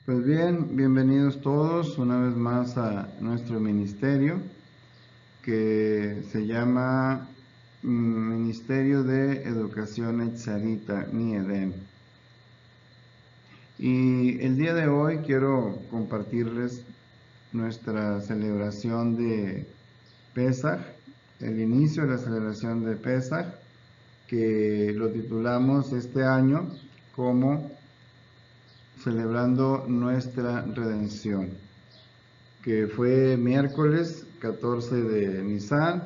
Pues bien, bienvenidos todos una vez más a nuestro ministerio que se llama Ministerio de Educación Etzarita Niedem. Y el día de hoy quiero compartirles nuestra celebración de Pesaj, el inicio de la celebración de Pesaj, que lo titulamos este año como Celebrando Nuestra Redención, que fue miércoles 14 de Nisan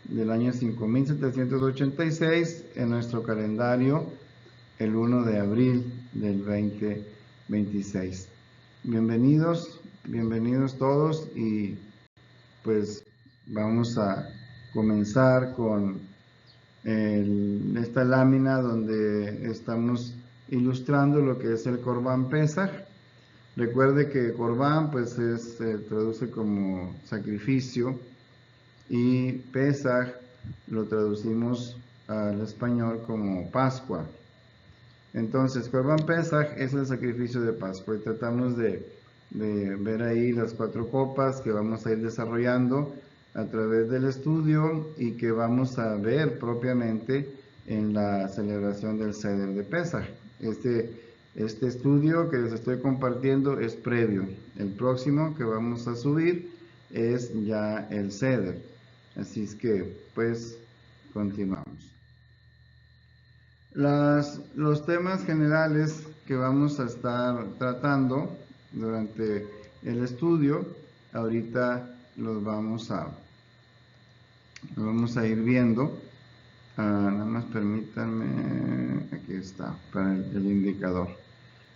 del año 5786 en nuestro calendario, el 1 de abril del 2026. Bienvenidos todos, y pues vamos a comenzar con esta lámina donde estamos ilustrando lo que es el Corbán Pesaj. Recuerde que Corbán pues se traduce como sacrificio, y Pesaj lo traducimos al español como Pascua. Entonces, Corbán Pesaj es el sacrificio de Pascua, y tratamos de ver ahí las 4 copas que vamos a ir desarrollando a través del estudio y que vamos a ver propiamente en la celebración del Seder de Pesaj. Este estudio que les estoy compartiendo es previo. El próximo que vamos a subir es ya el Seder. Así es que, pues, continuamos. Los temas generales que vamos a estar tratando durante el estudio, ahorita los vamos a ir viendo. Nada más permítanme, aquí está, para el indicador.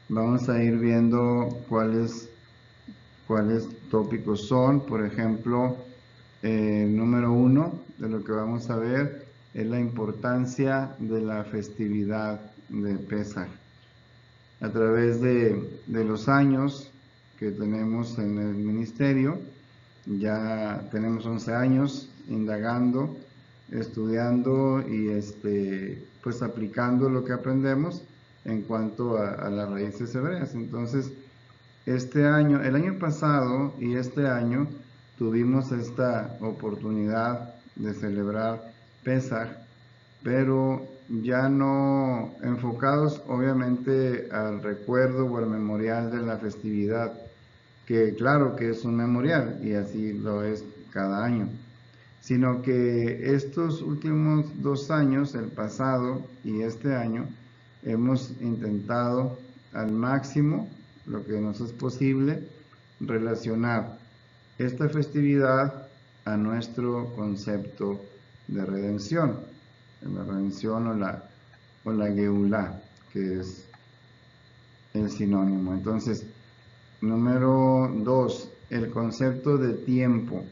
Vamos a ir viendo cuáles tópicos son. Por ejemplo, número 1 de lo que vamos a ver es la importancia de la festividad de Pesaj. A través de los años que tenemos en el ministerio, ya tenemos 11 años indagando, estudiando y pues aplicando lo que aprendemos en cuanto a las raíces hebreas. Entonces, el año pasado y este año tuvimos esta oportunidad de celebrar Pesaj, pero ya no enfocados obviamente al recuerdo o al memorial de la festividad, que claro que es un memorial y así lo es cada año, sino que estos últimos 2 años, el pasado y este año, hemos intentado al máximo, lo que nos es posible, relacionar esta festividad a nuestro concepto de redención, la redención o la Geulá, que es el sinónimo. Entonces, número 2, el concepto de tiempo.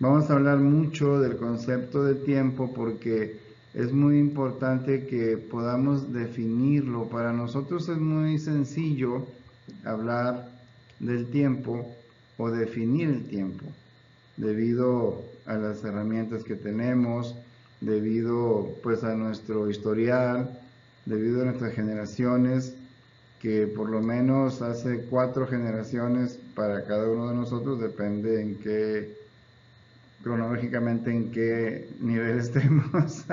Vamos a hablar mucho del concepto de tiempo porque es muy importante que podamos definirlo. Para nosotros es muy sencillo hablar del tiempo o definir el tiempo, debido a las herramientas que tenemos, debido pues a nuestro historial, debido a nuestras generaciones, que por lo menos hace 4 generaciones para cada uno de nosotros, depende en qué, cronológicamente en qué nivel estemos.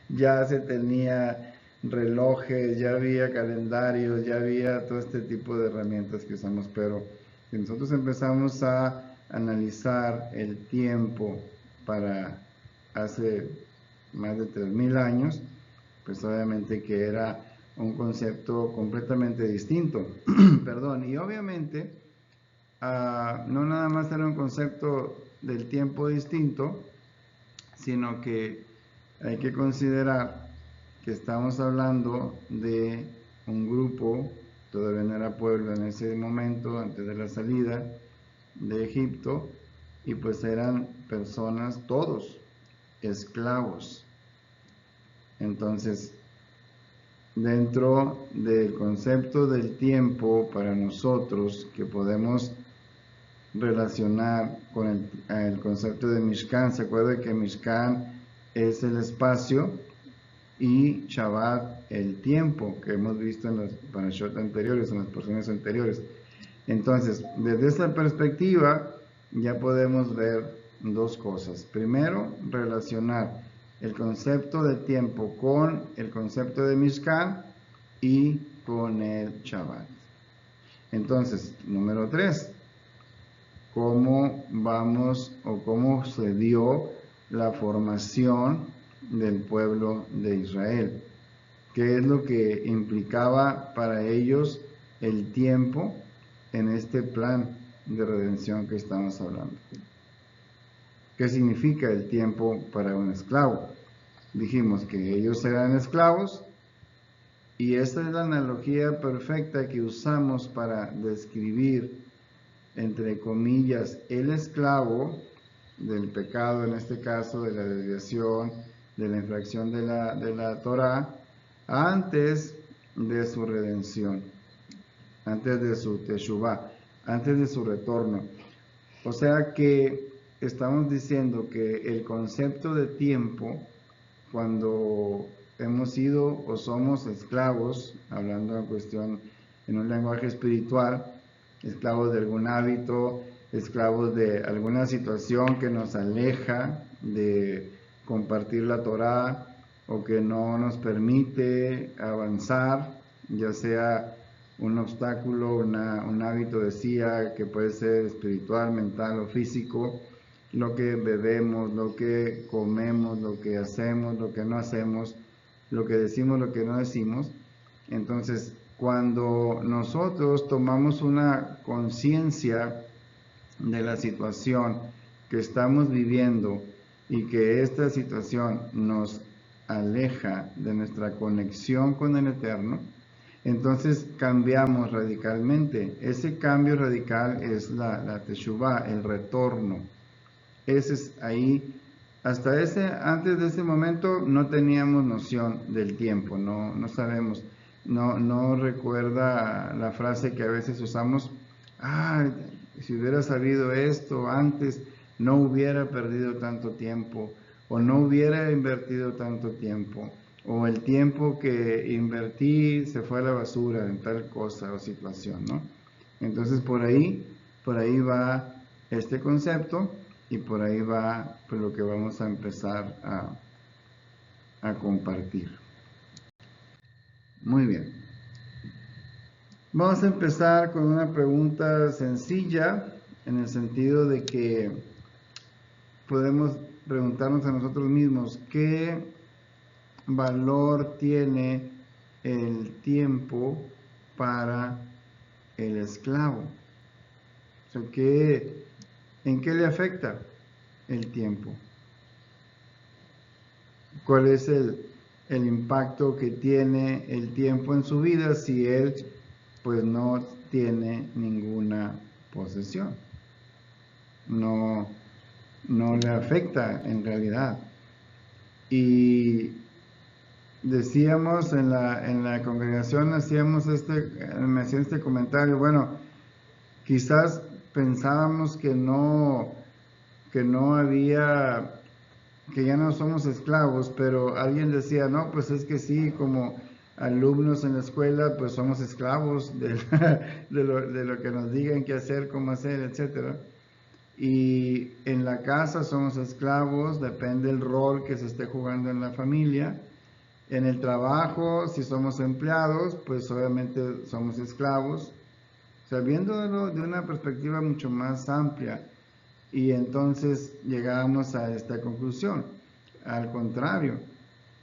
Ya se tenía relojes, ya había calendarios, ya había todo este tipo de herramientas que usamos, pero si nosotros empezamos a analizar el tiempo para hace más de 3000 años, pues obviamente que era un concepto completamente distinto. Perdón, y obviamente no nada más era un concepto del tiempo distinto, sino que hay que considerar que estamos hablando de un grupo, todavía no era pueblo en ese momento, antes de la salida de Egipto, y pues eran personas, todos, esclavos. Entonces, dentro del concepto del tiempo para nosotros, que podemos relacionar con el concepto de Mishkan, se acuerda que Mishkan es el espacio y Shabbat el tiempo, que hemos visto en las parashot anteriores, en las porciones anteriores. Entonces, desde esta perspectiva, ya podemos ver dos cosas. Primero, relacionar el concepto de tiempo con el concepto de Mishkan y con el Shabbat. Entonces, número 3, ¿cómo vamos o cómo se dio la formación del pueblo de Israel? ¿Qué es lo que implicaba para ellos el tiempo en este plan de redención que estamos hablando? ¿Qué significa el tiempo para un esclavo? Dijimos que ellos eran esclavos y esa es la analogía perfecta que usamos para describir, entre comillas, el esclavo del pecado, en este caso de la desviación, de la infracción de la Torah, antes de su redención, antes de su teshuvah, antes de su retorno. O sea que estamos diciendo que el concepto de tiempo, cuando hemos sido o somos esclavos, hablando en cuestión en un lenguaje espiritual, esclavos de algún hábito, esclavos de alguna situación que nos aleja de compartir la Torá o que no nos permite avanzar, ya sea un obstáculo, un hábito, decía, que puede ser espiritual, mental o físico, lo que bebemos, lo que comemos, lo que hacemos, lo que no hacemos, lo que decimos, lo que no decimos. Entonces, cuando nosotros tomamos una conciencia de la situación que estamos viviendo y que esta situación nos aleja de nuestra conexión con el Eterno, entonces cambiamos radicalmente. Ese cambio radical es la teshuvah, el retorno. Ese es ahí. Antes de ese momento no teníamos noción del tiempo, no sabemos, no recuerda la frase que a veces usamos, si hubiera sabido esto antes, no hubiera perdido tanto tiempo, o no hubiera invertido tanto tiempo, o el tiempo que invertí se fue a la basura en tal cosa o situación, ¿no? Entonces por ahí va este concepto. Y por ahí va pues, lo que vamos a empezar a compartir. Muy bien. Vamos a empezar con una pregunta sencilla, en el sentido de que podemos preguntarnos a nosotros mismos, ¿qué valor tiene el tiempo para el esclavo? O sea, ¿en qué le afecta el tiempo? ¿Cuál es el impacto que tiene el tiempo en su vida si él pues no tiene ninguna posesión? No le afecta en realidad. Y decíamos en la congregación, me hacían este comentario, bueno, quizás pensábamos que no había, que ya no somos esclavos, pero alguien decía, no, pues es que sí, como alumnos en la escuela, pues somos esclavos de lo que nos digan qué hacer, cómo hacer, etcétera. Y en la casa somos esclavos, depende del rol que se esté jugando en la familia. En el trabajo, si somos empleados, pues obviamente somos esclavos. O sea, viéndolo de una perspectiva mucho más amplia, y entonces llegamos a esta conclusión. Al contrario,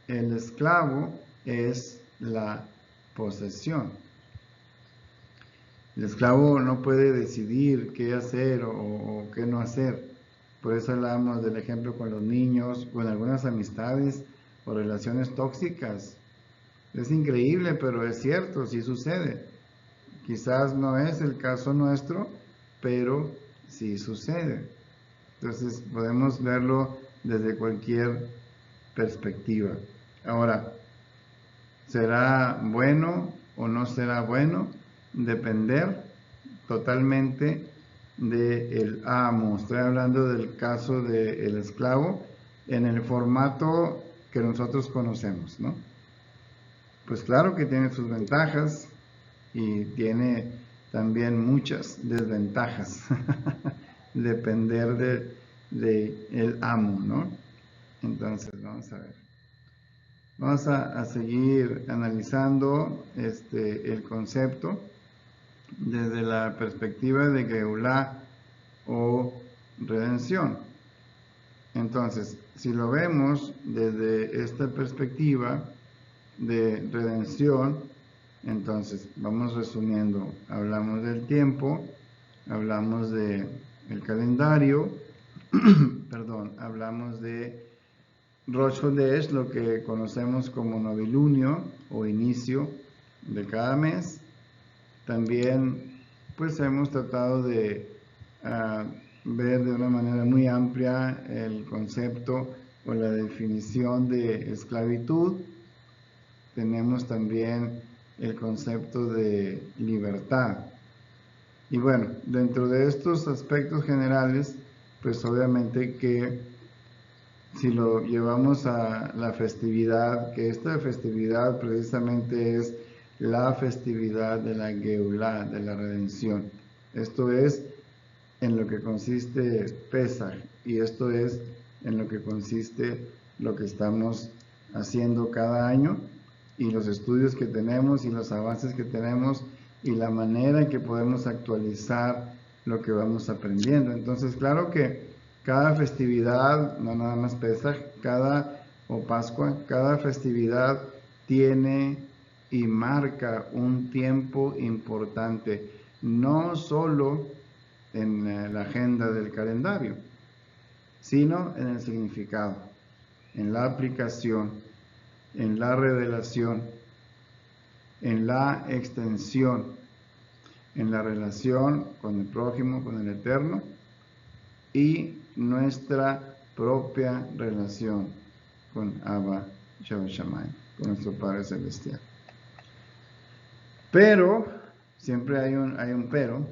el esclavo es la posesión. El esclavo no puede decidir qué hacer o qué no hacer. Por eso hablamos del ejemplo con los niños, con algunas amistades o relaciones tóxicas. Es increíble, pero es cierto, sí sucede. Quizás no es el caso nuestro, pero sí sucede. Entonces podemos verlo desde cualquier perspectiva. Ahora, ¿será bueno o no será bueno? Depender totalmente del amo. Estoy hablando del caso del esclavo en el formato que nosotros conocemos, ¿no? Pues claro que tiene sus ventajas y tiene también muchas desventajas. Depender de el amo, ¿no? Entonces, vamos a ver. Vamos a seguir analizando el concepto desde la perspectiva de Geulá o redención. Entonces, si lo vemos desde esta perspectiva de redención, entonces vamos resumiendo. Hablamos del tiempo, hablamos de el calendario, perdón, hablamos de Rosh Hodesh, lo que conocemos como novilunio o inicio de cada mes. También pues hemos tratado de ver de una manera muy amplia el concepto o la definición de esclavitud. Tenemos también el concepto de libertad. Y bueno, dentro de estos aspectos generales, pues obviamente que si lo llevamos a la festividad, que esta festividad precisamente es la festividad de la Geulá, de la redención. Esto es en lo que consiste Pesaj, y esto es en lo que consiste lo que estamos haciendo cada año, y los estudios que tenemos, y los avances que tenemos, y la manera en que podemos actualizar lo que vamos aprendiendo. Entonces, claro que cada festividad, no nada más Pesaj, o Pascua, cada festividad tiene y marca un tiempo importante, no solo en la agenda del calendario, sino en el significado, en la aplicación, en la revelación, en la extensión, en la relación con el prójimo, con el Eterno, y nuestra propia relación con Abba Shammai, con nuestro Padre Celestial. Pero, siempre hay un pero,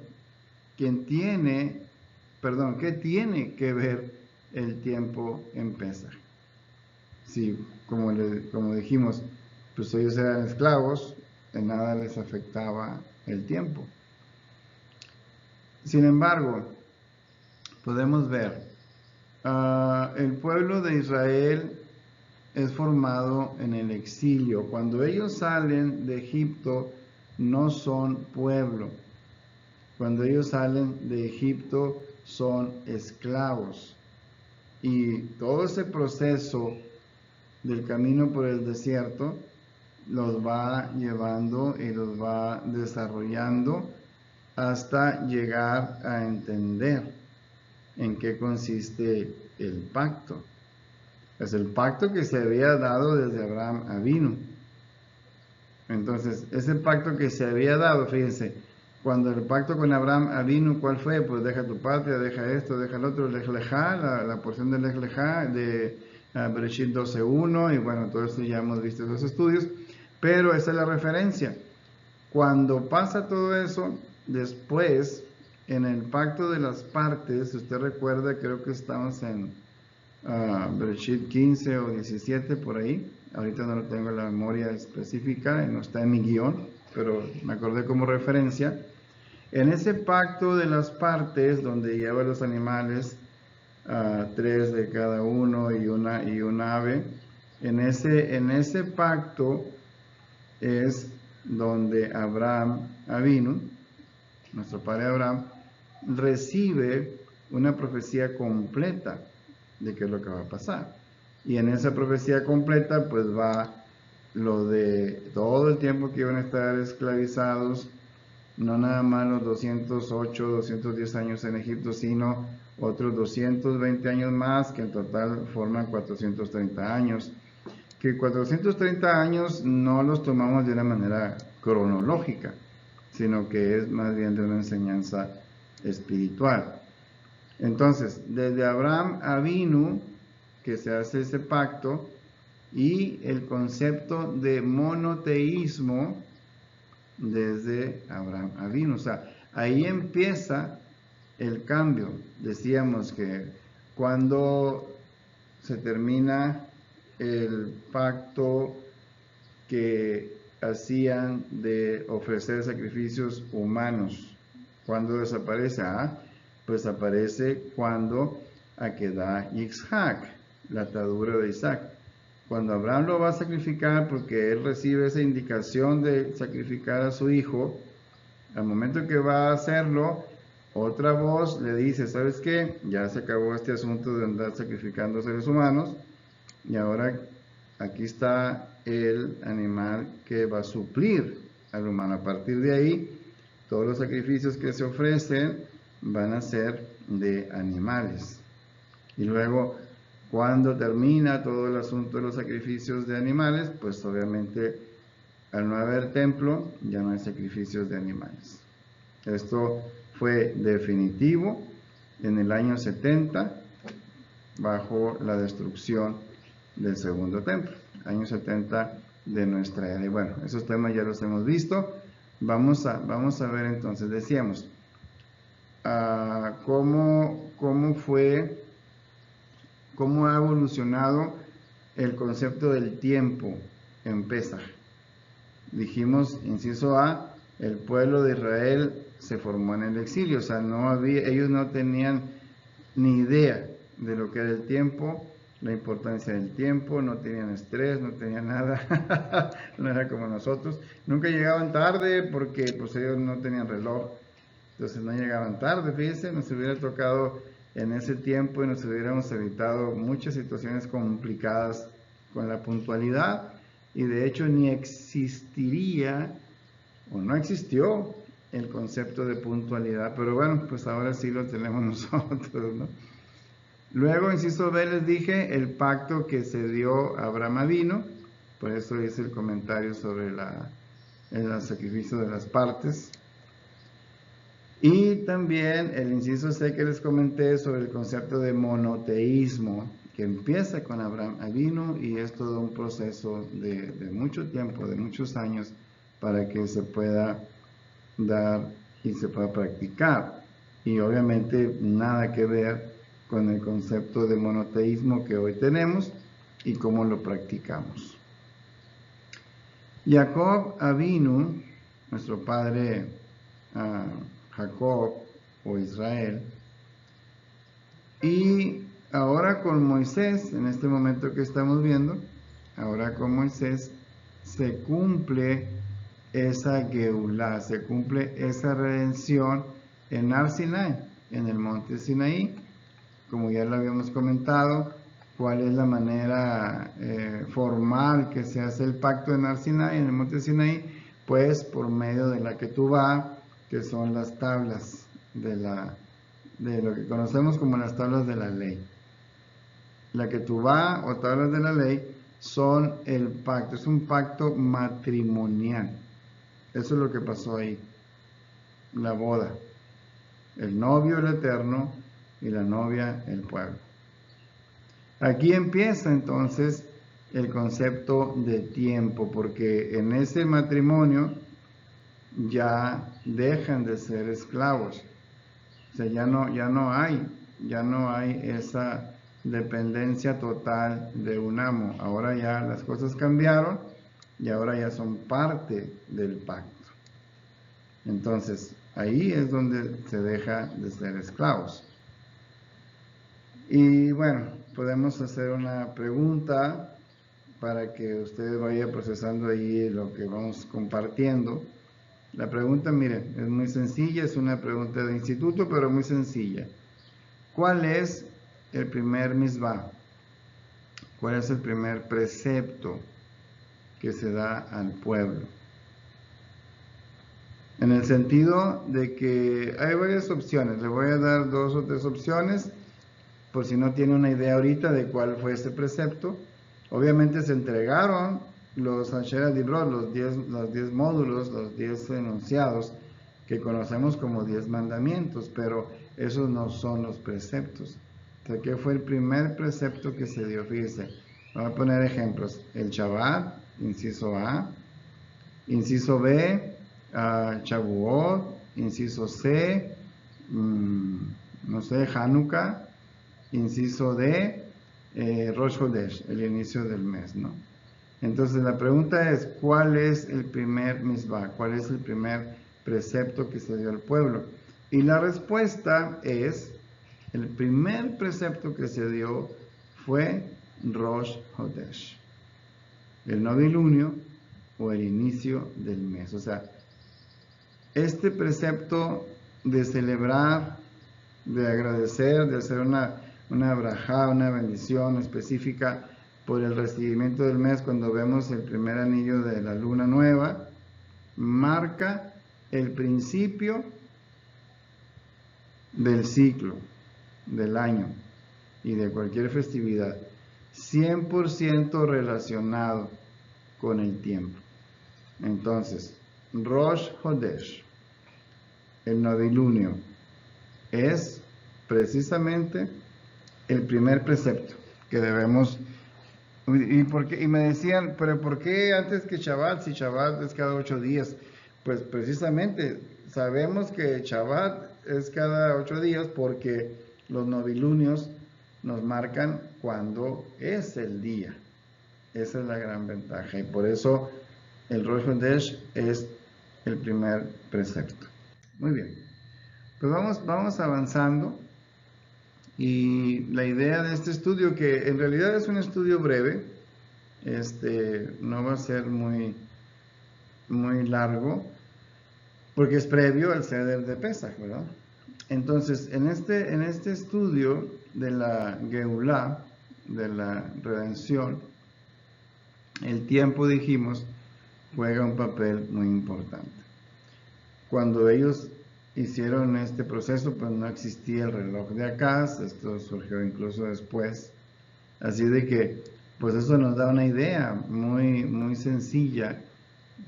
¿qué tiene que ver el tiempo en Pesaj? Sí, como dijimos, pues ellos eran esclavos, en nada les afectaba el tiempo. Sin embargo, podemos ver, el pueblo de Israel es formado en el exilio. Cuando ellos salen de Egipto, no son pueblo. Cuando ellos salen de Egipto, son esclavos. Y todo ese proceso del camino por el desierto los va llevando y los va desarrollando hasta llegar a entender en qué consiste el pacto. Es el pacto que se había dado desde Abraham Avinu. Entonces, ese pacto que se había dado, fíjense, cuando el pacto con Abraham Avinu, ¿cuál fue? Pues deja tu patria, deja esto, deja el otro, Lech Lechá, la porción de Lech Lechá de Bereshit 12:1, y bueno, todo esto ya hemos visto en los estudios, pero esa es la referencia. Cuando pasa todo eso, después, en el pacto de las partes, si usted recuerda, creo que estamos en Bereshit 15 o 17 por ahí, ahorita no lo tengo en la memoria específica, no está en mi guión, pero me acordé como referencia. En ese pacto de las partes, donde lleva los animales, 3 de cada uno y un ave, en ese pacto es donde Abraham Avinu, nuestro padre Abraham, recibe una profecía completa de qué es lo que va a pasar. Y en esa profecía completa pues va lo de todo el tiempo que iban a estar esclavizados, no nada más los 208, 210 años en Egipto, sino otros 220 años más, que en total forman 430 años. Que 430 años no los tomamos de una manera cronológica, sino que es más bien de una enseñanza espiritual. Entonces, desde Abraham Avinu, que se hace ese pacto, y el concepto de monoteísmo desde Abraham Avinu. O sea, ahí empieza el cambio. Decíamos que cuando se termina el pacto que hacían de ofrecer sacrificios humanos. ¿Cuándo desaparece? Pues aparece cuando Akedah Yitzhak, la atadura de Isaac. Cuando Abraham lo va a sacrificar, porque él recibe esa indicación de sacrificar a su hijo, al momento que va a hacerlo, otra voz le dice, ¿sabes qué? Ya se acabó este asunto de andar sacrificando seres humanos, y ahora aquí está el animal que va a suplir al humano. A partir de ahí, todos los sacrificios que se ofrecen van a ser de animales. Y luego, cuando termina todo el asunto de los sacrificios de animales, pues obviamente al no haber templo, ya no hay sacrificios de animales. Esto fue definitivo en el año 70, bajo la destrucción del segundo templo, año 70 de nuestra era. Y bueno, esos temas ya los hemos visto. Vamos a ver entonces, decíamos, cómo ha evolucionado el concepto del tiempo en Pesaj. Dijimos, inciso A, el pueblo de Israel se formó en el exilio, o sea, ellos no tenían ni idea de lo que era el tiempo, la importancia del tiempo, no tenían estrés, no tenían nada, no era como nosotros. Nunca llegaban tarde porque pues ellos no tenían reloj, entonces no llegaban tarde, fíjense, nos hubiera tocado en ese tiempo y nos hubiéramos evitado muchas situaciones complicadas con la puntualidad, y de hecho ni existiría o no existió el concepto de puntualidad, pero bueno, pues ahora sí lo tenemos nosotros, ¿no? Luego, inciso B, les dije el pacto que se dio a Abraham Avinu, por eso hice el comentario sobre el sacrificio de las partes. Y también el inciso C que les comenté sobre el concepto de monoteísmo, que empieza con Abraham Avinu y es todo un proceso de mucho tiempo, de muchos años, para que se pueda dar y se pueda practicar. Y obviamente nada que ver con el concepto de monoteísmo que hoy tenemos y cómo lo practicamos. Jacob Avinu, nuestro padre Jacob o Israel, y ahora con Moisés, en este momento que estamos viendo, ahora con Moisés se cumple esa Geulah, se cumple esa redención en Har Sinai, en el monte Sinaí, como ya lo habíamos comentado. ¿Cuál es la manera formal que se hace el pacto en Har Sinai, en el monte Sinaí? Pues por medio de la Ketubá, que son las tablas de lo que conocemos como las tablas de la ley. La Ketubá o tablas de la ley son el pacto, es un pacto matrimonial. Eso es lo que pasó ahí, la boda. El novio, el eterno, y la novia, el pueblo. Aquí empieza entonces el concepto de tiempo, porque en ese matrimonio ya dejan de ser esclavos. O sea, ya no hay esa dependencia total de un amo. Ahora ya las cosas cambiaron y ahora ya son parte del pacto. Entonces, ahí es donde se deja de ser esclavos. Y bueno, podemos hacer una pregunta para que usted vaya procesando ahí lo que vamos compartiendo. La pregunta, miren, es muy sencilla, es una pregunta de instituto, pero muy sencilla. ¿Cuál es el primer misbah? ¿Cuál es el primer precepto que se da al pueblo? En el sentido de que hay varias opciones, le voy a dar 2 o 3 opciones, por si no tiene una idea ahorita de cuál fue este precepto. Obviamente se entregaron los Asherah Dibrot, los 10 módulos, los 10 enunciados, que conocemos como 10 mandamientos, pero esos no son los preceptos. O sea, ¿qué fue el primer precepto que se dio? Fíjense, vamos a poner ejemplos. El Shabbat, inciso A. Inciso B, Shavuot. Inciso C, no sé, Hanukkah. Inciso D, Rosh Hodesh, el inicio del mes, ¿no? Entonces la pregunta es, ¿cuál es el primer misbah? ¿Cuál es el primer precepto que se dio al pueblo? Y la respuesta es, el primer precepto que se dio fue Rosh Hodesh, el novilunio o el inicio del mes. O sea, este precepto de celebrar, de agradecer, de hacer una brajá, una bendición específica por el recibimiento del mes cuando vemos el primer anillo de la luna nueva, marca el principio del ciclo, del año y de cualquier festividad, 100% relacionado con el tiempo. Entonces, Rosh Hodesh, el novilunio, es precisamente el primer precepto que debemos. Y me decían, pero ¿por qué antes que Shabbat? Si Shabbat es cada 8 días. Pues precisamente sabemos que Shabbat es cada 8 días porque los novilunios nos marcan cuándo es el día. Esa es la gran ventaja. Y por eso el Rosh Hodesh es el primer precepto. Muy bien. Pues vamos avanzando. Y la idea de este estudio, que en realidad es un estudio breve, no va a ser muy largo, porque es previo al Seder de Pesach, ¿verdad? Entonces, en este estudio de la Geulah, de la redención, el tiempo, dijimos, juega un papel muy importante. Cuando ellos hicieron este proceso, pues no existía el reloj de Acaz, esto surgió incluso después, así de que pues eso nos da una idea muy sencilla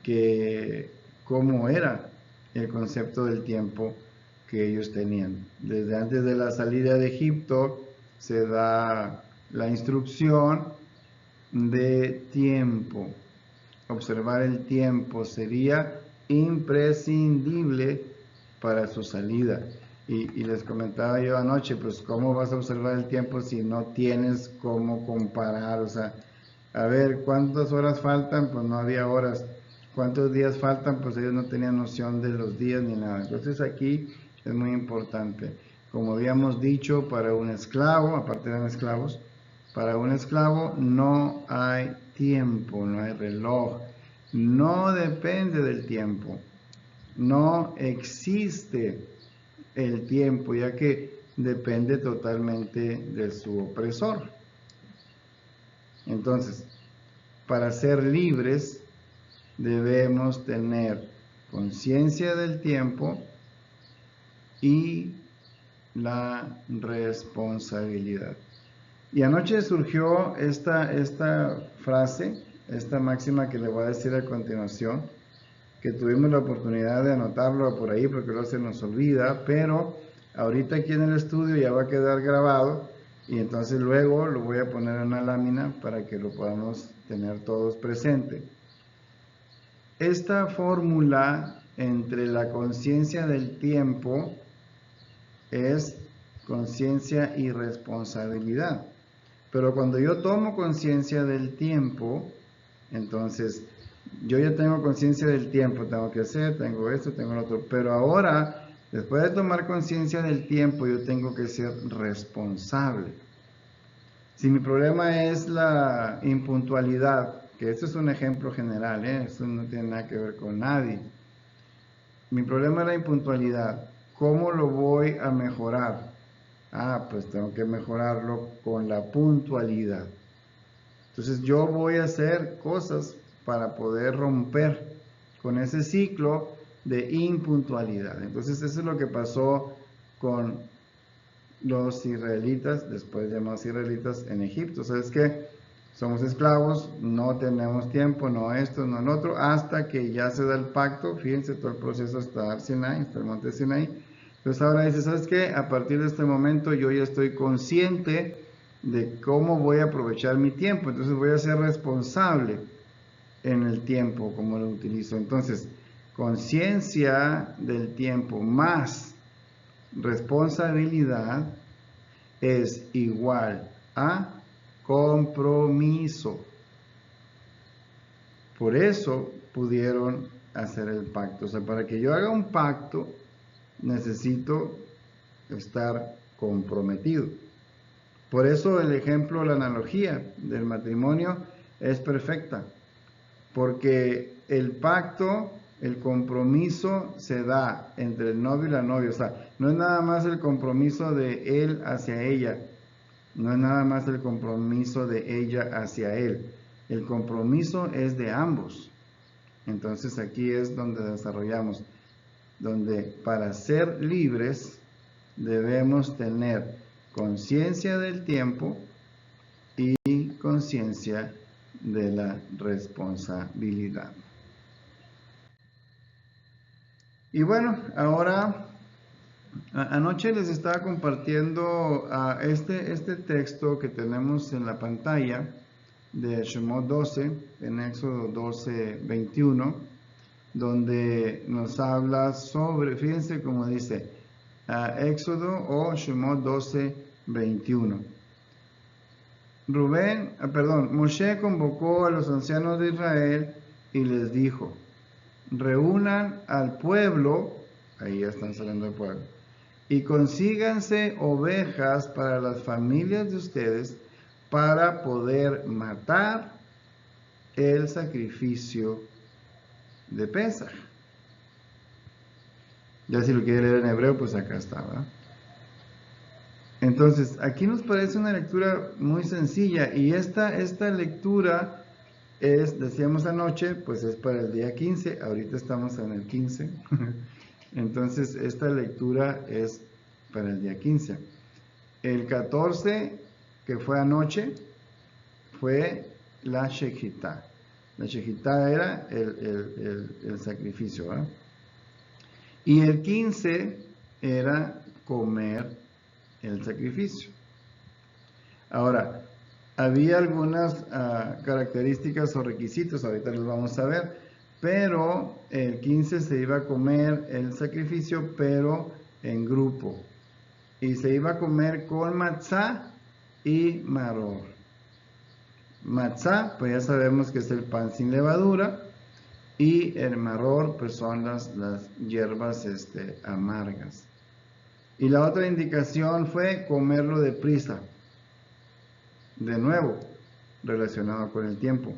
que cómo era el concepto del tiempo que ellos tenían. Desde antes de la salida de Egipto se da la instrucción de tiempo. Observar el tiempo sería imprescindible para su salida. Y les comentaba yo anoche, pues cómo vas a observar el tiempo si no tienes cómo comparar. O sea, a ver, ¿cuántas horas faltan? Pues no había horas. ¿Cuántos días faltan? Pues ellos no tenían noción de los días ni nada. Entonces aquí es muy importante. Como habíamos dicho, para un esclavo, aparte de esclavos, para un esclavo no hay tiempo, no hay reloj, no depende del tiempo, no existe el tiempo, ya que depende totalmente de su opresor. Entonces, para ser libres debemos tener conciencia del tiempo y la responsabilidad. Y anoche surgió esta frase, esta máxima que le voy a decir a continuación, que tuvimos la oportunidad de anotarlo por ahí porque luego se nos olvida, pero ahorita aquí en el estudio ya va a quedar grabado y entonces luego lo voy a poner en una lámina para que lo podamos tener todos presente. Esta fórmula entre la conciencia del tiempo es conciencia y responsabilidad. Pero cuando yo tomo conciencia del tiempo, entonces yo ya tengo conciencia del tiempo, tengo que hacer, tengo esto, tengo lo otro. Pero ahora, después de tomar conciencia del tiempo, yo tengo que ser responsable. Si mi problema es la impuntualidad, que esto es un ejemplo general, esto no tiene nada que ver con nadie. Mi problema es la impuntualidad. ¿Cómo lo voy a mejorar? Pues tengo que mejorarlo con la puntualidad. Entonces yo voy a hacer cosas para poder romper con ese ciclo de impuntualidad. Entonces eso es lo que pasó con los israelitas, después llamados israelitas en Egipto. ¿Sabes qué? Somos esclavos, no tenemos tiempo, no esto, no lo otro, hasta que ya se da el pacto. Fíjense todo el proceso hasta Sinai, hasta el monte Sinai. Entonces ahora dice, ¿sabes qué? A partir de este momento yo ya estoy consciente de cómo voy a aprovechar mi tiempo. Entonces voy a ser responsable en el tiempo, como lo utilizo. Entonces, conciencia del tiempo más responsabilidad es igual a compromiso. Por eso pudieron hacer el pacto. O sea, para que yo haga un pacto, necesito estar comprometido. Por eso el ejemplo, la analogía del matrimonio es perfecta. Porque el pacto, el compromiso se da entre el novio y la novia. O sea, no es nada más el compromiso de él hacia ella. No es nada más el compromiso de ella hacia él. El compromiso es de ambos. Entonces aquí es donde desarrollamos, donde para ser libres debemos tener conciencia del tiempo y conciencia de la responsabilidad. Y bueno, ahora, anoche les estaba compartiendo este texto que tenemos en la pantalla de Shemot 12, en Éxodo 12, 21, donde nos habla sobre, fíjense cómo dice, Éxodo o Shemot 12, 21. Moshe convocó a los ancianos de Israel y les dijo, reúnan al pueblo, ahí ya están saliendo del pueblo, y consíganse ovejas para las familias de ustedes para poder matar el sacrificio de Pesaj. Ya si lo quiere leer en hebreo, pues acá está, ¿verdad? Entonces, aquí nos parece una lectura muy sencilla y esta lectura es, decíamos anoche, pues es para el día 15, ahorita estamos en el 15, entonces esta lectura es para el día 15. El 14, que fue anoche, fue la Shejitá. La Shejitá era el sacrificio, ¿verdad? Y el 15 era comer el sacrificio. Ahora, había algunas características o requisitos, ahorita los vamos a ver, pero el 15 se iba a comer el sacrificio, pero en grupo. Y se iba a comer con matzá y maror. Matzá, pues ya sabemos que es el pan sin levadura, y el maror, pues son las hierbas amargas. Y la otra indicación fue comerlo deprisa. De nuevo, relacionado con el tiempo.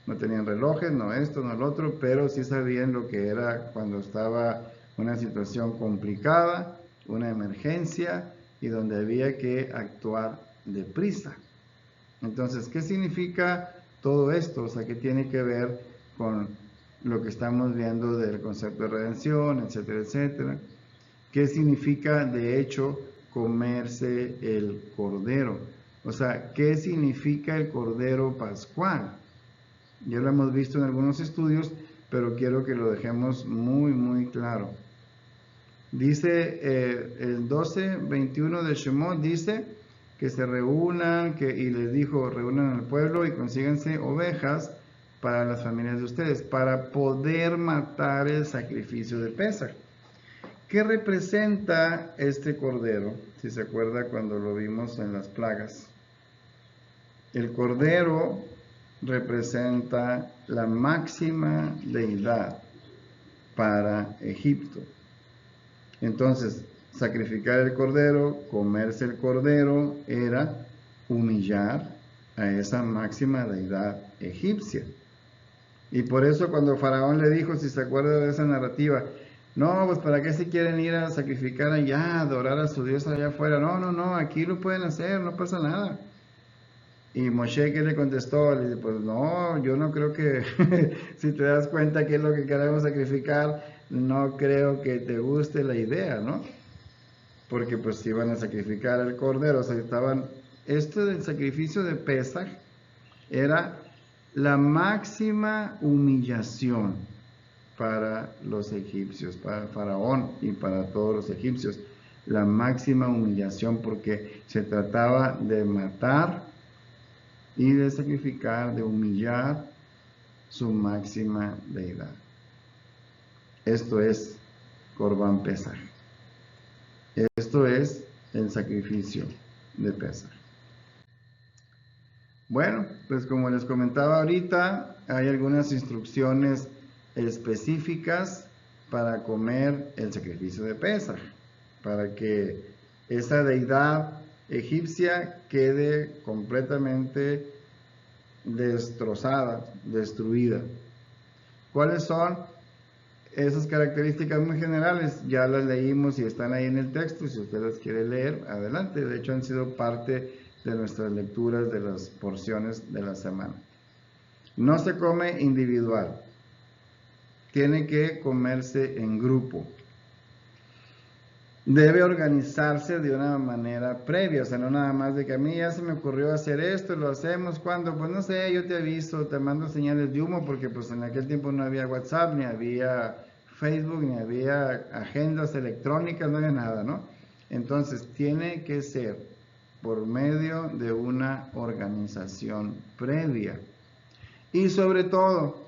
No tenían relojes, no esto, no lo otro, pero sí sabían lo que era cuando estaba una situación complicada, una emergencia y donde había que actuar deprisa. Entonces, ¿qué significa todo esto? O sea, ¿qué tiene que ver con lo que estamos viendo del concepto de redención, etcétera, etcétera? ¿Qué significa, de hecho, comerse el cordero? O sea, ¿qué significa el cordero pascual? Ya lo hemos visto en algunos estudios, pero quiero que lo dejemos muy, muy claro. Dice el 12:21 de Shemot, dice que se reúnan, y les dijo, reúnan al pueblo y consíganse ovejas para las familias de ustedes, para poder matar el sacrificio de Pesaj. ¿Qué representa este cordero? Si se acuerda cuando lo vimos en las plagas. El cordero representa la máxima deidad para Egipto. Entonces, sacrificar el cordero, comerse el cordero, era humillar a esa máxima deidad egipcia. Y por eso cuando Faraón le dijo, si se acuerda de esa narrativa, no, pues ¿para qué se quieren ir a sacrificar allá, adorar a su Dios allá afuera? No, aquí lo pueden hacer, no pasa nada. Y Moshe, ¿qué le contestó? Le dice, pues no, yo no creo que, si te das cuenta que es lo que queremos sacrificar, no creo que te guste la idea, ¿no? Porque pues iban a sacrificar el cordero, o sea, esto del sacrificio de Pesaj era la máxima humillación para los egipcios, para el faraón y para todos los egipcios, la máxima humillación porque se trataba de matar y de sacrificar, de humillar su máxima deidad. Esto es Corbán Pesaj. Esto es el sacrificio de Pesaj. Bueno, pues como les comentaba ahorita, hay algunas instrucciones específicas para comer el sacrificio de Pesaj, para que esa deidad egipcia quede completamente destrozada, destruida. ¿Cuáles son esas características muy generales? Ya las leímos y están ahí en el texto. Si usted las quiere leer, adelante. De hecho, han sido parte de nuestras lecturas de las porciones de la semana. No se come individual. Tiene que comerse en grupo. Debe organizarse de una manera previa, o sea, no nada más de que a mí ya se me ocurrió hacer esto, lo hacemos cuando, pues no sé, yo te aviso, te mando señales de humo, porque pues en aquel tiempo no había WhatsApp, ni había Facebook, ni había agendas electrónicas, no había nada, ¿no? Entonces, tiene que ser por medio de una organización previa. Y sobre todo,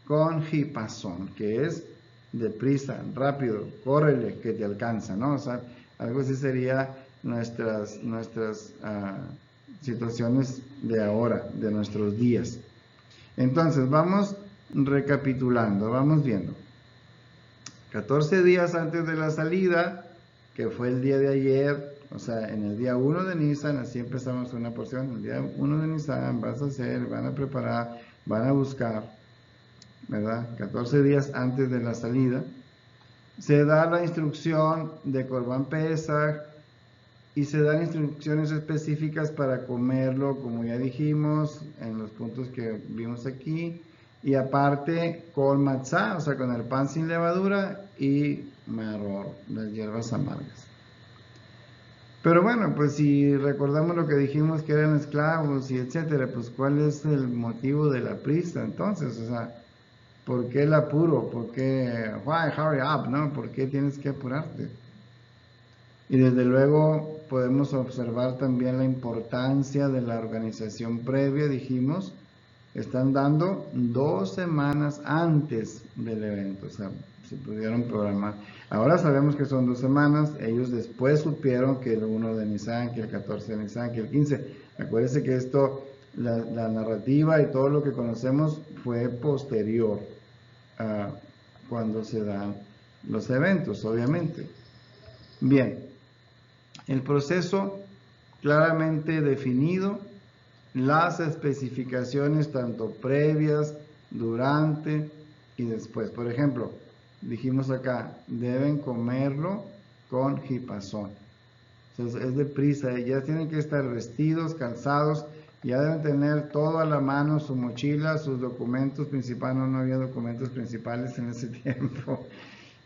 con hipazón, que es deprisa, rápido, córrele, que te alcanza, ¿no? O sea, algo así sería nuestras situaciones de ahora, de nuestros días. Entonces, vamos recapitulando, vamos viendo. 14 días antes de la salida, que fue el día de ayer, o sea, en el día 1 de Nisan, así empezamos una porción, el día 1 de Nisan, vas a hacer, van a preparar, van a buscar, ¿verdad? 14 días antes de la salida, se da la instrucción de Corbán Pesaj y se dan instrucciones específicas para comerlo, como ya dijimos, en los puntos que vimos aquí, y aparte con matzá, o sea, con el pan sin levadura y maror, las hierbas amargas. Pero bueno, pues si recordamos lo que dijimos que eran esclavos y etcétera, pues ¿cuál es el motivo de la prisa entonces? O sea, ¿por qué el apuro? ¿Por qué, why hurry up, no? ¿Por qué tienes que apurarte? Y desde luego podemos observar también la importancia de la organización previa, dijimos, están dando 2 semanas antes del evento, o sea, si pudieron programar. Ahora sabemos que son 2 semanas, ellos después supieron que el 1 de Nisan, que el 14 de Nisan, que el 15. Acuérdense que esto, la narrativa y todo lo que conocemos fue posterior a cuando se dan los eventos, obviamente. Bien, el proceso claramente definido, las especificaciones tanto previas, durante y después. Por ejemplo, dijimos acá, deben comerlo con hipazón. Entonces es deprisa, ya tienen que estar vestidos, calzados, ya deben tener todo a la mano, su mochila, sus documentos principales. No había documentos principales en ese tiempo.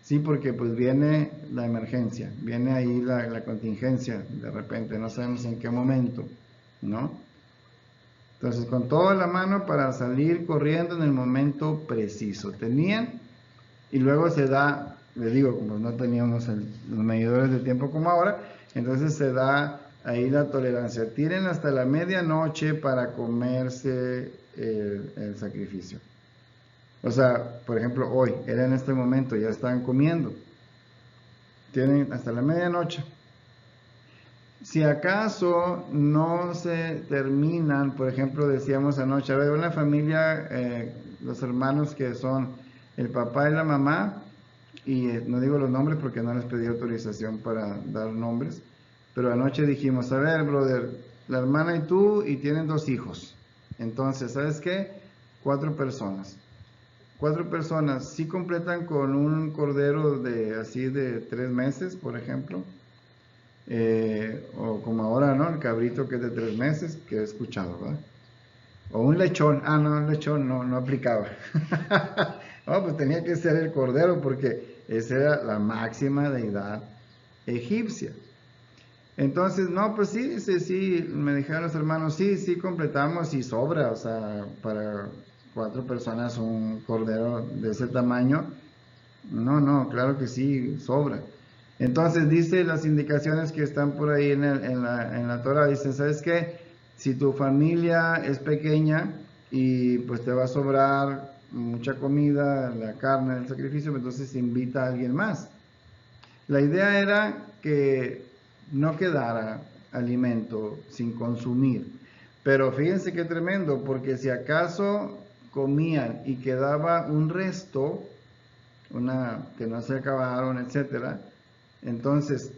Sí, porque pues viene la emergencia, viene ahí la contingencia, de repente, no sabemos en qué momento, ¿no? Entonces, con todo a la mano para salir corriendo en el momento preciso. Tenían, y luego se da, les digo, como no teníamos los medidores de tiempo como ahora, entonces se da ahí la tolerancia. Tienen hasta la medianoche para comerse el sacrificio. O sea, por ejemplo, hoy, era en este momento, ya estaban comiendo. Tienen hasta la medianoche. Si acaso no se terminan, por ejemplo, decíamos anoche, a ver, una familia, los hermanos que son el papá y la mamá, y no digo los nombres porque no les pedí autorización para dar nombres, pero anoche dijimos, a ver, brother, la hermana y tú, y tienen 2 hijos. Entonces, ¿sabes qué? 4 personas. 4 personas, si completan con un cordero de así de 3 meses, por ejemplo, o como ahora, ¿no? El cabrito que es de 3 meses, que he escuchado, ¿verdad? O un lechón, no, un lechón no aplicaba. No, pues tenía que ser el cordero porque esa era la máxima deidad egipcia. Entonces, no, pues sí, me dijeron los hermanos, sí, completamos y sobra, o sea, para 4 personas un cordero de ese tamaño. No, claro que sí, sobra. Entonces dice las indicaciones que están por ahí en la Torah, dicen, ¿sabes qué? Si tu familia es pequeña y pues te va a sobrar mucha comida, la carne, el sacrificio, entonces invita a alguien más. La idea era que no quedara alimento sin consumir. Pero fíjense qué tremendo, porque si acaso comían y quedaba un resto, que no se acabaron, etcétera, entonces,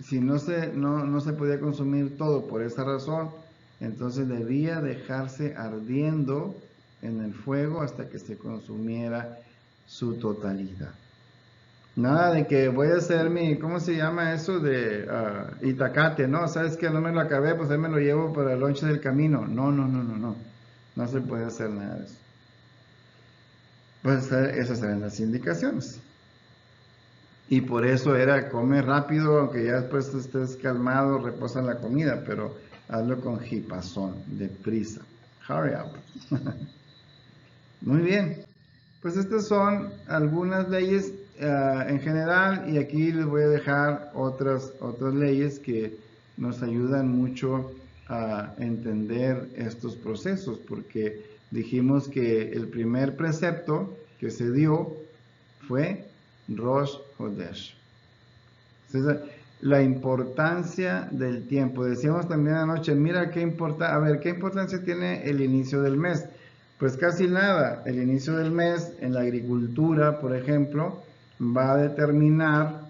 si no se podía consumir todo por esa razón, entonces debía dejarse ardiendo en el fuego hasta que se consumiera su totalidad. Nada de que voy a hacer ¿cómo se llama eso? De itacate, ¿no? ¿Sabes que no me lo acabé? Pues ahí me lo llevo para el lonche del camino. No, no, no, no, no. No se puede hacer nada de eso. Pues esas eran las indicaciones. Y por eso era comer rápido, aunque ya después estés calmado, reposa la comida, pero hazlo con jipazón, deprisa. Hurry up. Muy bien. Pues estas son algunas leyes en general, y aquí les voy a dejar otras leyes que nos ayudan mucho a entender estos procesos, porque dijimos que el primer precepto que se dio fue Rosh Hodesh. Entonces, la importancia del tiempo. Decíamos también anoche, mira qué importancia tiene el inicio del mes. Pues casi nada. El inicio del mes en la agricultura, por ejemplo, va a determinar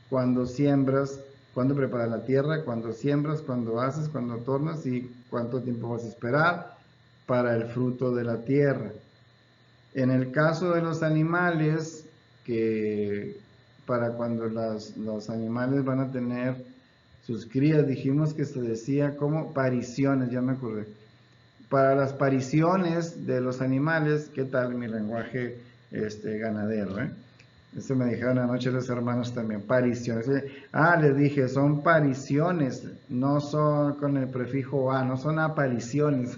cuándo siembras, cuándo preparas la tierra, cuándo siembras, cuándo haces, cuándo tornas y cuánto tiempo vas a esperar para el fruto de la tierra. En el caso de los animales, que para cuando los animales van a tener sus crías, dijimos que se decía como pariciones, ya me acordé. Para las pariciones de los animales, ¿qué tal mi lenguaje ganadero? Eso me dijeron anoche los hermanos también, pariciones. Les dije, son pariciones, no son con el prefijo a, no son apariciones.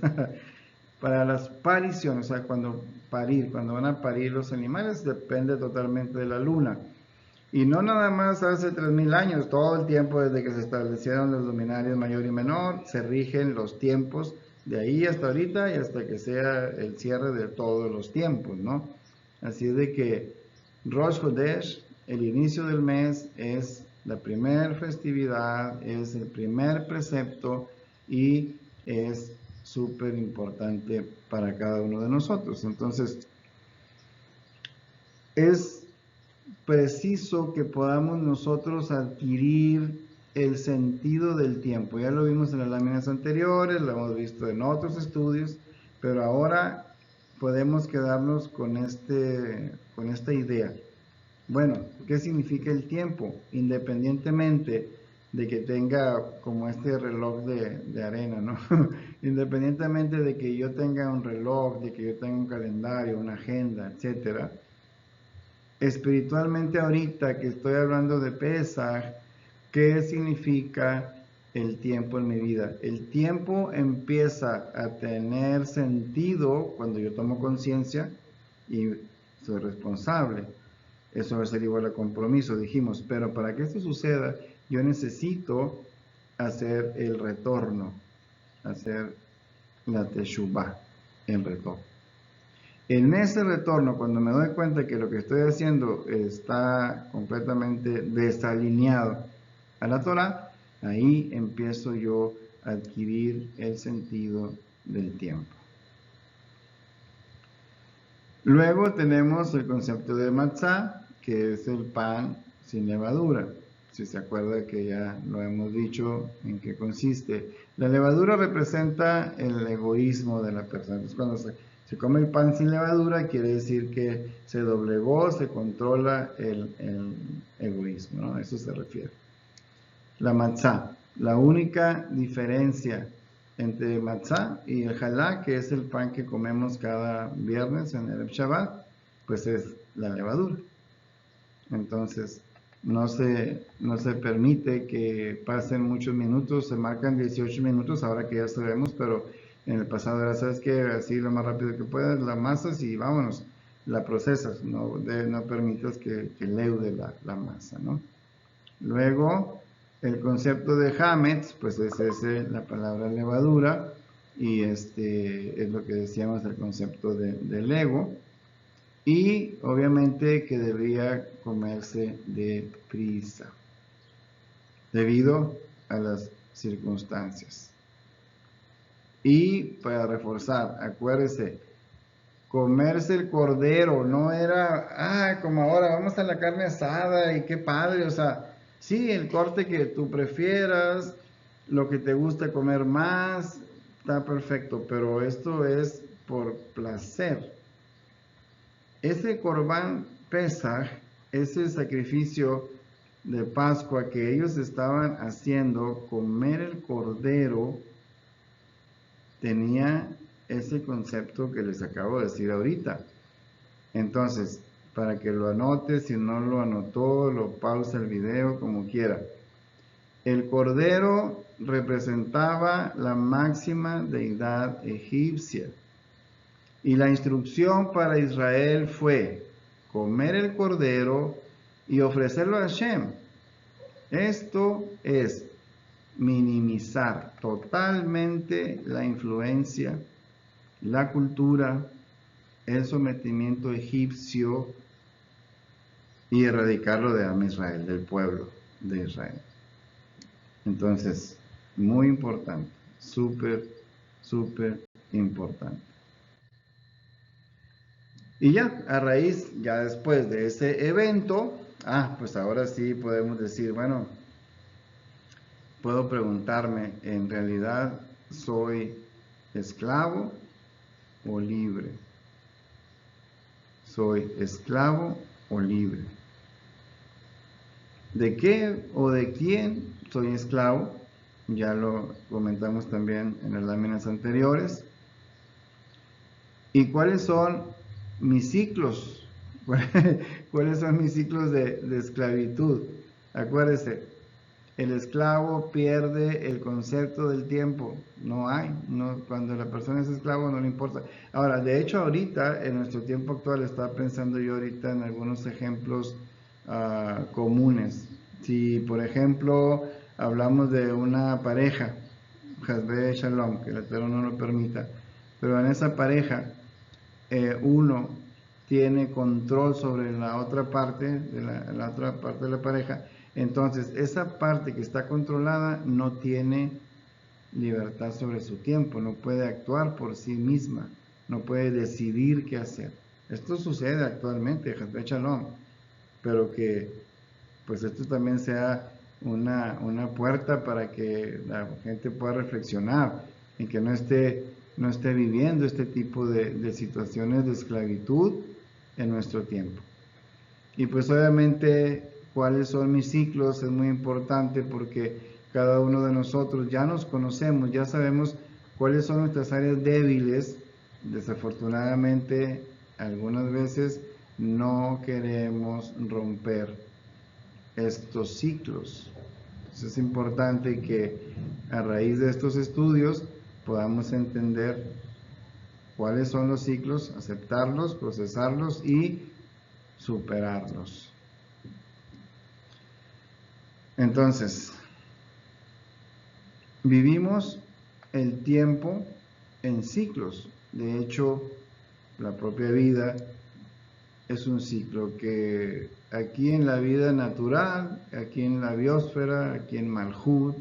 Para las pariciones, o sea, cuando van a parir los animales, depende totalmente de la luna. Y no nada más hace 3000 años, todo el tiempo desde que se establecieron los luminarios mayor y menor, se rigen los tiempos de ahí hasta ahorita y hasta que sea el cierre de todos los tiempos, ¿no? Así es de que Rosh Hodesh, el inicio del mes, es la primera festividad, es el primer precepto y es súper importante para cada uno de nosotros. Entonces, es preciso que podamos nosotros adquirir el sentido del tiempo. Ya lo vimos en las láminas anteriores, lo hemos visto en otros estudios, pero ahora podemos quedarnos con esta idea. Bueno, ¿qué significa el tiempo? Independientemente de que tenga como este reloj de arena, ¿no? Independientemente de que yo tenga un reloj, de que yo tenga un calendario, una agenda, etcétera. Espiritualmente ahorita que estoy hablando de Pesaj, ¿qué significa el tiempo en mi vida? El tiempo empieza a tener sentido cuando yo tomo conciencia y soy responsable. Eso va a ser igual a compromiso, dijimos, pero para que esto suceda, yo necesito hacer el retorno, hacer la teshuvah, el retorno. En ese retorno, cuando me doy cuenta que lo que estoy haciendo está completamente desalineado a la Torah, ahí empiezo yo a adquirir el sentido del tiempo. Luego tenemos el concepto de matzah, que es el pan sin levadura. Si se acuerda que ya lo hemos dicho en qué consiste. La levadura representa el egoísmo de la persona. Entonces, cuando se come el pan sin levadura, quiere decir que se doblegó, se controla el egoísmo, ¿no? A eso se refiere. La matzah. La única diferencia entre matzah y el jalá, que es el pan que comemos cada viernes en el Shabbat, pues es la levadura. Entonces, no se permite que pasen muchos minutos, se marcan 18 minutos, ahora que ya sabemos, pero en el pasado era, ¿sabes qué? Así lo más rápido que puedas, la masas y vámonos, la procesas, no permitas que leude la masa, ¿no? Luego, el concepto de hametz, pues es la palabra levadura, y es lo que decíamos, el concepto del ego, y obviamente que debía comerse deprisa, debido a las circunstancias. Y para reforzar, acuérdese, comerse el cordero, no era, como ahora, vamos a la carne asada y qué padre, o sea, sí, el corte que tú prefieras, lo que te gusta comer más, está perfecto, pero esto es por placer. Ese Corbán Pesaj, ese sacrificio de Pascua que ellos estaban haciendo, comer el cordero, tenía ese concepto que les acabo de decir ahorita. Entonces, para que lo anote, si no lo anotó, lo pausa el video, como quiera. El cordero representaba la máxima deidad egipcia. Y la instrucción para Israel fue comer el cordero y ofrecerlo a Hashem. Esto es minimizar totalmente la influencia, la cultura, el sometimiento egipcio y erradicarlo de Am Israel, del pueblo de Israel. Entonces, muy importante, súper, súper importante. Y ya, a raíz, ya después de ese evento, pues ahora sí podemos decir, bueno, puedo preguntarme, ¿en realidad soy esclavo o libre? ¿Soy esclavo o libre? ¿De qué o de quién soy esclavo? Ya lo comentamos también en las láminas anteriores. ¿Y cuáles son mis ciclos? ¿Cuáles son mis ciclos de esclavitud? Acuérdese, el esclavo pierde el concepto del tiempo. No hay. Cuando la persona es esclavo no le importa. Ahora, de hecho, ahorita, en nuestro tiempo actual, estaba pensando yo ahorita en algunos ejemplos comunes. Si, por ejemplo, hablamos de una pareja, Hasbe Shalom, que el Eterno no lo permita, pero en esa pareja, uno tiene control sobre la otra parte de la otra parte de la pareja, entonces esa parte que está controlada no tiene libertad sobre su tiempo, no puede actuar por sí misma, no puede decidir qué hacer. Esto sucede actualmente, Hasbe Shalom, pero que pues esto también sea una puerta para que la gente pueda reflexionar y que no esté viviendo este tipo de situaciones de esclavitud en nuestro tiempo. Y pues obviamente cuáles son mis ciclos es muy importante porque cada uno de nosotros ya nos conocemos, ya sabemos cuáles son nuestras áreas débiles. Desafortunadamente algunas veces no queremos romper estos ciclos. Entonces es importante que a raíz de estos estudios podamos entender cuáles son los ciclos, aceptarlos, procesarlos y superarlos. Entonces, vivimos el tiempo en ciclos. De hecho, la propia vida es un ciclo que aquí en la vida natural, aquí en la biosfera, aquí en Malhut,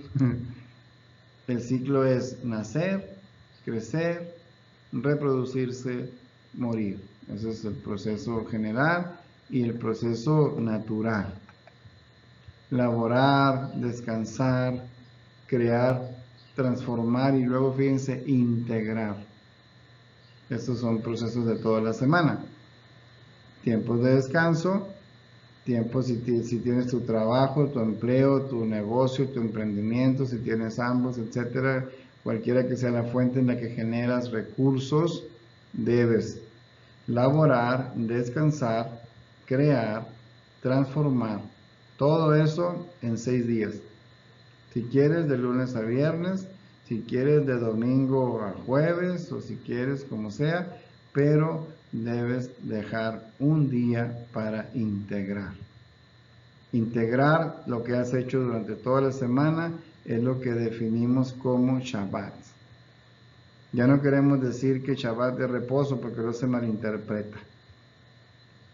el ciclo es nacer, crecer, reproducirse, morir. Ese es el proceso general y el proceso natural. Laborar, descansar, crear, transformar y luego, fíjense, integrar. Estos son procesos de toda la semana. Tiempos de descanso, tiempo si tienes tu trabajo, tu empleo, tu negocio, tu emprendimiento, si tienes ambos, etcétera, cualquiera que sea la fuente en la que generas recursos, debes laborar, descansar, crear, transformar, todo eso en 6 días. Si quieres de lunes a viernes, si quieres de domingo a jueves o si quieres como sea, pero debes dejar un día para integrar. Integrar lo que has hecho durante toda la semana es lo que definimos como Shabbat. Ya no queremos decir que Shabbat es reposo porque no se malinterpreta.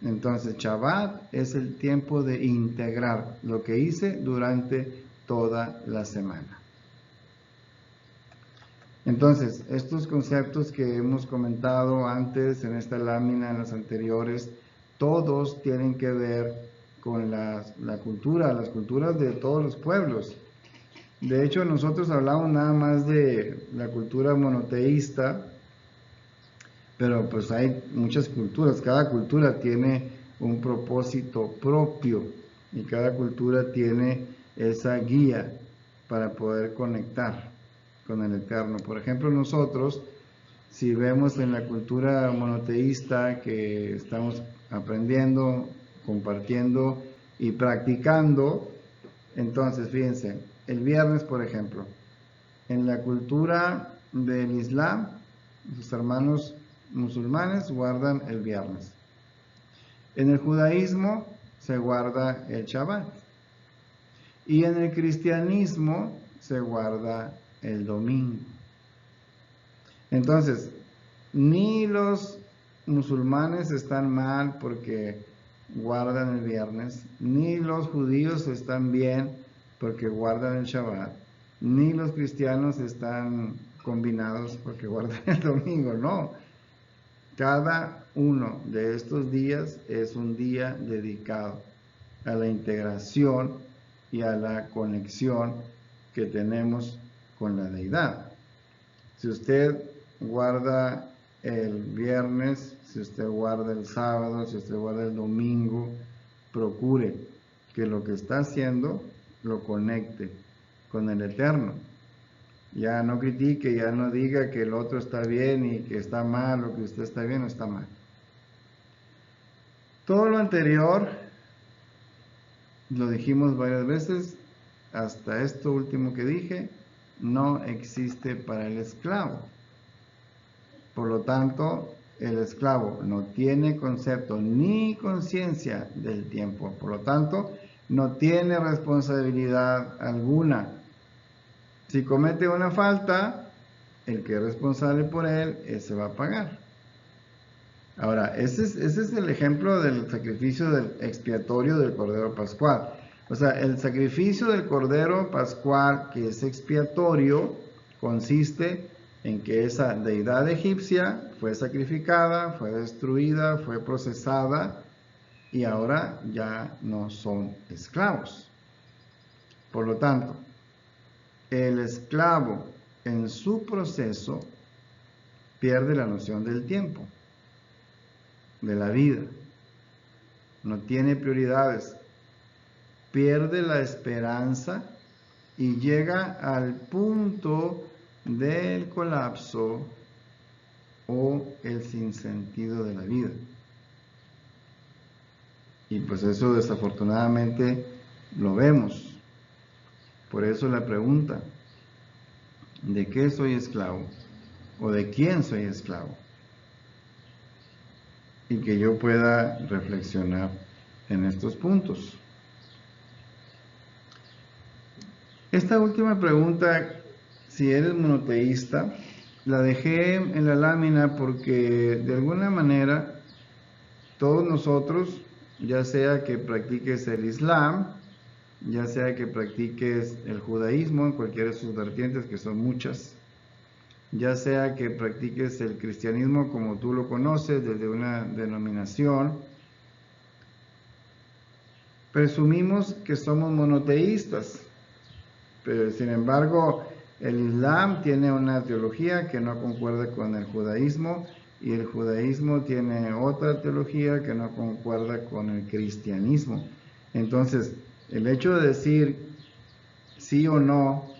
Entonces Shabbat es el tiempo de integrar lo que hice durante toda la semana. Entonces, estos conceptos que hemos comentado antes en esta lámina, en las anteriores, todos tienen que ver con la cultura, las culturas de todos los pueblos. De hecho, nosotros hablamos nada más de la cultura monoteísta, pero pues hay muchas culturas, cada cultura tiene un propósito propio y cada cultura tiene esa guía para poder conectar con el Eterno. Por ejemplo, nosotros, si vemos en la cultura monoteísta que estamos aprendiendo, compartiendo y practicando, entonces fíjense, el viernes, por ejemplo, en la cultura del Islam, sus hermanos musulmanes guardan el viernes. En el judaísmo se guarda el Shabbat. Y en el cristianismo se guarda el domingo. Entonces, ni los musulmanes están mal porque guardan el viernes, ni los judíos están bien porque guardan el Shabbat, ni los cristianos están combinados porque guardan el domingo, no. Cada uno de estos días es un día dedicado a la integración y a la conexión que tenemos con la deidad. Si usted guarda el viernes, si usted guarda el sábado, si usted guarda el domingo, procure que lo que está haciendo lo conecte con el Eterno. Ya no critique, ya no diga que el otro está bien y que está mal, o que usted está bien o está mal. Todo lo anterior, lo dijimos varias veces, hasta esto último que dije, no existe para el esclavo. Por lo tanto, el esclavo no tiene concepto ni conciencia del tiempo. Por lo tanto, no tiene responsabilidad alguna. Si comete una falta, el que es responsable por él, ese va a pagar. Ahora, ese es el ejemplo del sacrificio del expiatorio del Cordero Pascual. O sea, el sacrificio del Cordero Pascual, que es expiatorio, consiste en que esa deidad egipcia fue sacrificada, fue destruida, fue procesada y ahora ya no son esclavos. Por lo tanto, el esclavo en su proceso pierde la noción del tiempo, de la vida, no tiene prioridades, pierde la esperanza y llega al punto del colapso o el sinsentido de la vida. Y pues eso desafortunadamente lo vemos. Por eso la pregunta, ¿de qué soy esclavo? ¿O de quién soy esclavo? Y que yo pueda reflexionar en estos puntos. Esta última pregunta, si eres monoteísta, la dejé en la lámina porque de alguna manera todos nosotros, ya sea que practiques el Islam, ya sea que practiques el judaísmo en cualquiera de sus vertientes, que son muchas, ya sea que practiques el cristianismo como tú lo conoces, desde una denominación, presumimos que somos monoteístas, pero sin embargo el Islam tiene una teología que no concuerda con el judaísmo y el judaísmo tiene otra teología que no concuerda con el cristianismo. Entonces, el hecho de decir sí o no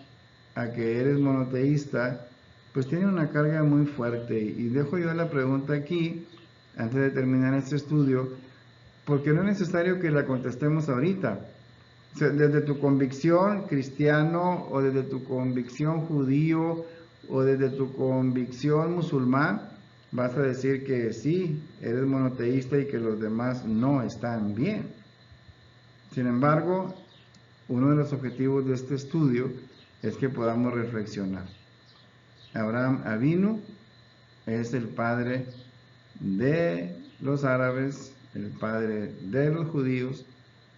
a que eres monoteísta, pues tiene una carga muy fuerte. Y dejo yo la pregunta aquí, antes de terminar este estudio, porque no es necesario que la contestemos ahorita. O sea, desde tu convicción cristiano, o desde tu convicción judío, o desde tu convicción musulmán, vas a decir que sí, eres monoteísta y que los demás no están bien. Sin embargo, uno de los objetivos de este estudio es que podamos reflexionar. Abraham Avinu es el padre de los árabes, el padre de los judíos,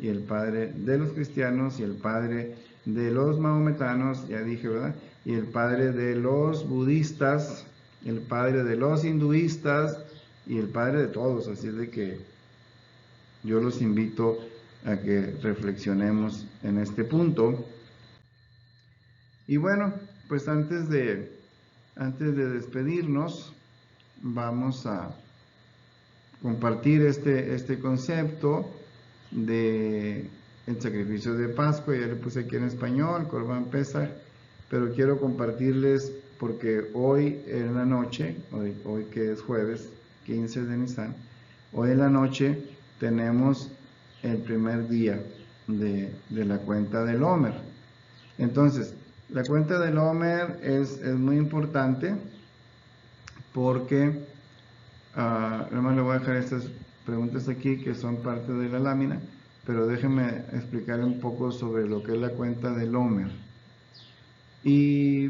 y el Padre de los cristianos, y el Padre de los mahometanos, ya dije, ¿verdad? Y el Padre de los budistas, el Padre de los hinduistas, y el Padre de todos. Así de que yo los invito a que reflexionemos en este punto. Y bueno, pues antes de despedirnos, vamos a compartir este concepto de el sacrificio de Pascua. Ya le puse aquí en español, Corbán Pesaj, pero quiero compartirles porque hoy en la noche, hoy que es jueves 15 de Nisan, hoy en la noche tenemos el primer día de la cuenta del Omer. Entonces, la cuenta del Omer es muy importante porque, además le voy a dejar estas preguntas aquí que son parte de la lámina, pero déjenme explicar un poco sobre lo que es la cuenta del Omer. Y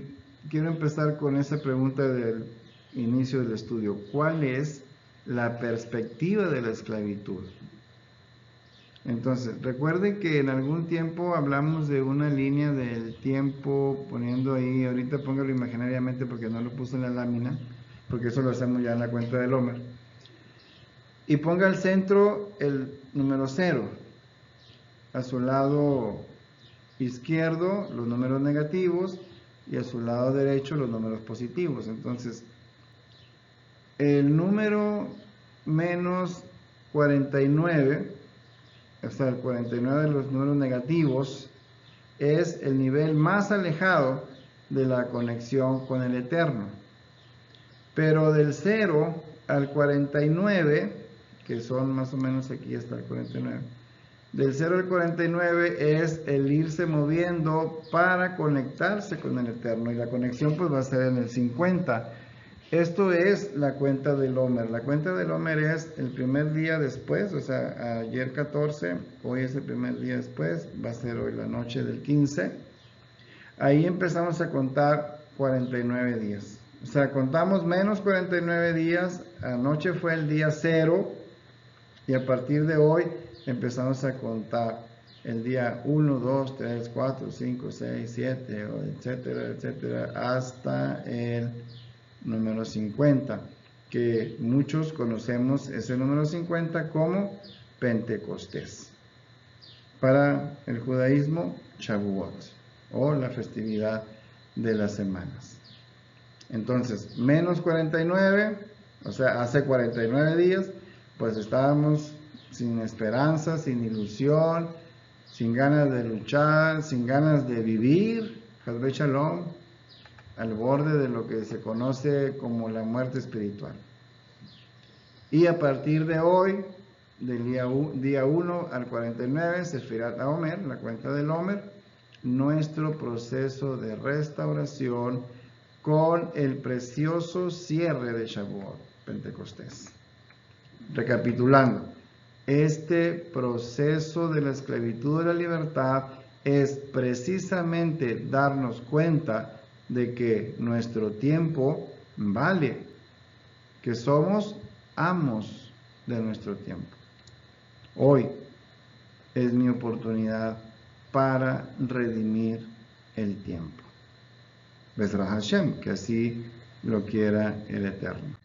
quiero empezar con esa pregunta del inicio del estudio. ¿Cuál es la perspectiva de la esclavitud? Entonces, recuerden que en algún tiempo hablamos de una línea del tiempo, poniendo ahí, ahorita póngalo imaginariamente porque no lo puse en la lámina, porque eso lo hacemos ya en la cuenta del Omer. Y ponga al centro el número 0. A su lado izquierdo los números negativos y a su lado derecho los números positivos. Entonces, el número menos 49, o sea, el 49 de los números negativos, es el nivel más alejado de la conexión con el Eterno. Pero del 0 al 49, que son más o menos aquí hasta el 49, del 0 al 49 es el irse moviendo para conectarse con el Eterno, y la conexión pues va a ser en el 50. Esto es la cuenta del Omer. La cuenta del Omer es el primer día después, o sea, ayer 14, hoy es el primer día después, va a ser hoy la noche del 15. Ahí empezamos a contar 49 días. O sea, contamos menos 49 días, anoche fue el día 0, y a partir de hoy empezamos a contar el día 1, 2, 3, 4, 5, 6, 7, etcétera, etcétera, hasta el número 50, que muchos conocemos ese número 50 como Pentecostés. Para el judaísmo, Shavuot, o la festividad de las semanas. Entonces, menos 49, o sea, hace 49 días, pues estábamos sin esperanza, sin ilusión, sin ganas de luchar, sin ganas de vivir, Hazbe Shalom, al borde de lo que se conoce como la muerte espiritual. Y a partir de hoy, del día 1 al 49, Sefirat HaOmer, la cuenta del Omer, nuestro proceso de restauración con el precioso cierre de Shavuot, Pentecostés. Recapitulando, este proceso de la esclavitud de la libertad es precisamente darnos cuenta de que nuestro tiempo vale, que somos amos de nuestro tiempo. Hoy es mi oportunidad para redimir el tiempo. Bezrat Hashem, que así lo quiera el Eterno.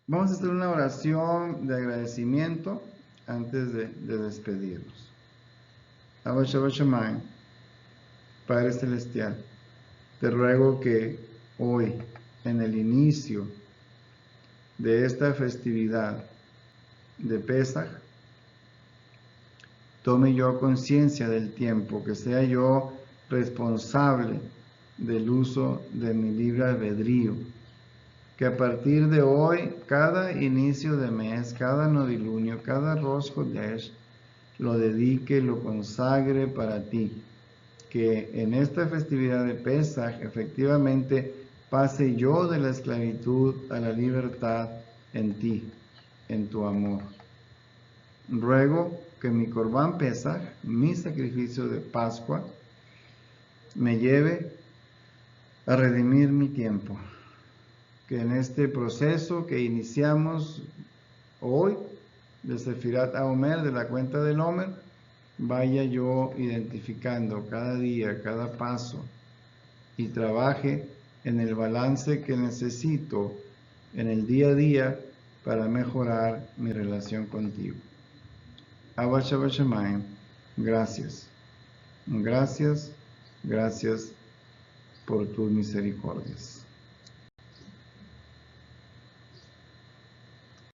Vamos a hacer una oración de agradecimiento antes de despedirnos. Abba Shabbat, Padre Celestial, te ruego que hoy, en el inicio de esta festividad de Pesaj, tome yo conciencia del tiempo, que sea yo responsable del uso de mi libre albedrío, que a partir de hoy, cada inicio de mes, cada novilunio, cada Rosh Chodesh, lo dedique, lo consagre para ti, que en esta festividad de Pesaj efectivamente pase yo de la esclavitud a la libertad en ti, en tu amor. Ruego que mi Corbán Pesaj, mi sacrificio de Pascua, me lleve a redimir mi tiempo. Que en este proceso que iniciamos hoy, de Sefirat Haomer, de la cuenta del Homer, vaya yo identificando cada día, cada paso y trabaje en el balance que necesito en el día a día para mejorar mi relación contigo. Abba Shabbat Shemayim, gracias, gracias, gracias por tus misericordias.